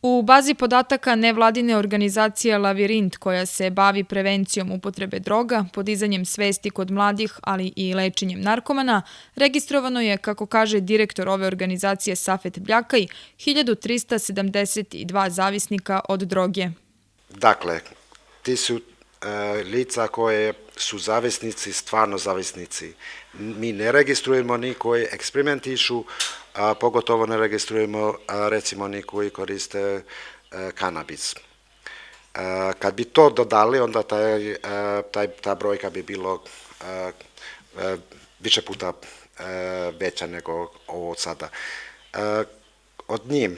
U bazi podataka nevladine organizacije Lavirint, koja se bavi prevencijom upotrebe droga, podizanjem svesti kod mladih, ali i lečenjem narkomana, registrovano je, kako kaže direktor ove organizacije Safet Bljakaj, 1372 zavisnika od droge. Dakle, ti su lica koje su zavisnici, stvarno zavisnici. Mi ne registrujemo ni koji eksperimentišu, a pogotovo ne registrujemo recimo ni koji koriste kanabis. Kad bi to dodali, onda ta brojka bi bilo više puta veća nego ovo sada. Od njih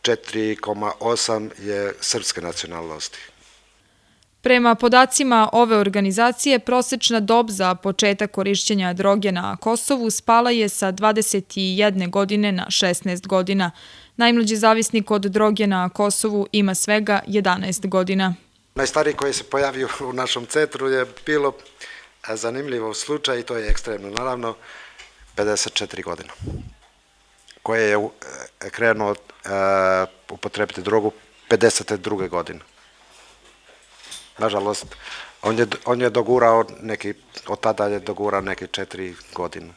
4,8 je srpske nacionalnosti. Prema podacima ove organizacije, prosečna dob za početak korišćenja droge na Kosovu spala je sa 21 godine na 16 godina. Najmlađi zavisnik od droge na Kosovu ima svega 11 godina. Najstariji koji se pojavio u našem centru je bilo zanimljivo slučaj i to je ekstremno, naravno, 54 godina, koje je krenuo upotrebiti drogu 52. godine. Nažalost, on je dogurao od tada je dogurao neke 4 godine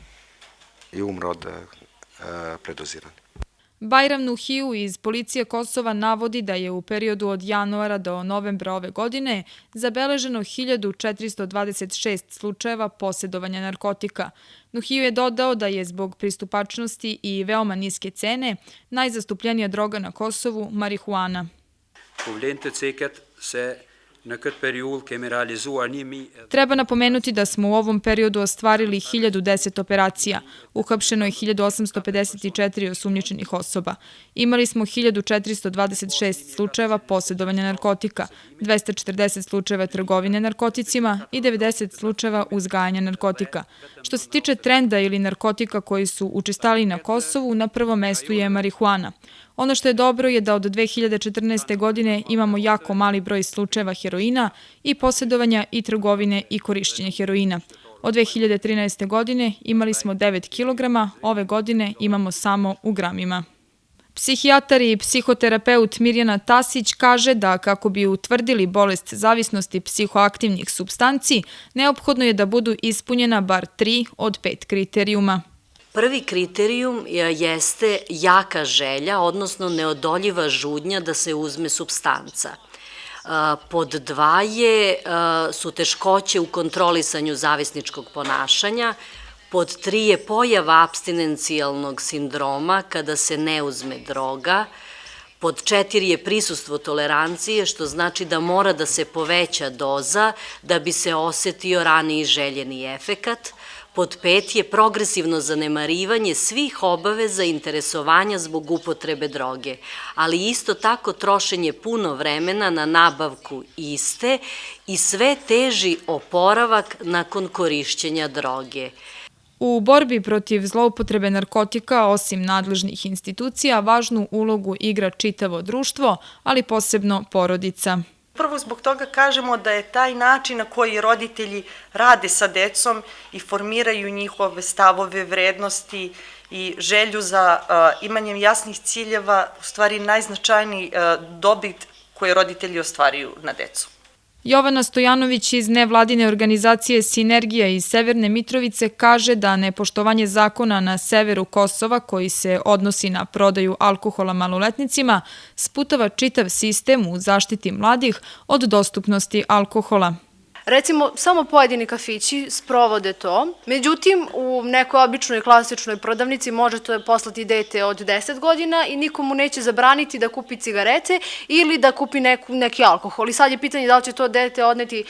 i umro od predoziranja. Bajram Nuhiju iz Policije Kosova navodi da je u periodu od januara do novembra ove godine zabeleženo 1426 slučajeva posjedovanja narkotika. Nuhiju je dodao da je zbog pristupačnosti i veoma niske cene najzastupljenija droga na Kosovu marihuana. Treba napomenuti da smo u ovom periodu ostvarili 1010 operacija, uhapšeno je 1854 osumnjičenih osoba. Imali smo 1426 slučajeva posjedovanja narkotika, 240 slučajeva trgovine narkoticima i 90 slučajeva uzgajanja narkotika. Što se tiče trenda ili narkotika koji su učestali na Kosovu, na prvom mestu je marihuana. Ono što je dobro je da od 2014. godine imamo jako mali broj slučajeva heroina i posjedovanja i trgovine i korišćenja heroina. Od 2013. godine imali smo 9 kilograma, ove godine imamo samo u gramima. Psihijatar i psihoterapeut Mirjana Tasić kaže da kako bi utvrdili bolest zavisnosti psihoaktivnih supstanci, neophodno je da budu ispunjena bar 3 od 5 kriterijuma. Prvi kriterijum jeste jaka želja, odnosno neodoljiva žudnja da se uzme supstanca. Pod 2 su teškoće u kontrolisanju zavisničkog ponašanja, pod 3 je pojava apstinencijalnog sindroma kada se ne uzme droga, pod 4 je prisustvo tolerancije, što znači da mora da se poveća doza da bi se osetio raniji željeni efekat, pod 5 je progresivno zanemarivanje svih obaveza i interesovanja zbog upotrebe droge, ali isto tako trošenje puno vremena na nabavku iste i sve teži oporavak nakon korišćenja droge. U borbi protiv zloupotrebe narkotika, osim nadležnih institucija, važnu ulogu igra čitavo društvo, ali posebno porodica. Prvo zbog toga kažemo da je taj način na koji roditelji rade sa decom i formiraju njihove stavove, vrednosti i želju za imanjem jasnih ciljeva u stvari najznačajniji dobit koje roditelji ostvaruju na decu. Jovana Stojanović iz nevladine organizacije Sinergija iz Severne Mitrovice kaže da nepoštovanje zakona na severu Kosova, koji se odnosi na prodaju alkohola maloletnicima, sputava čitav sistem u zaštiti mladih od dostupnosti alkohola. Recimo, samo pojedini kafići sprovode to, međutim, u nekoj običnoj klasičnoj prodavnici možete poslati dete od 10 godina i nikomu neće zabraniti da kupi cigarete ili da kupi neki alkohol. I sad je pitanje da li će to dete odneti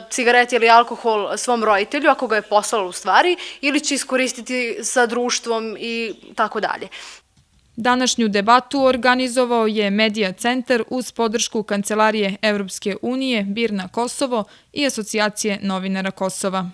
cigarete ili alkohol svom roditelju, ako ga je poslalo u stvari, ili će iskoristiti sa društvom i tako dalje. Današnju debatu organizovao je Medija centar uz podršku Kancelarije Evropske unije, BIR na Kosovo i Asocijacije novinara Kosova.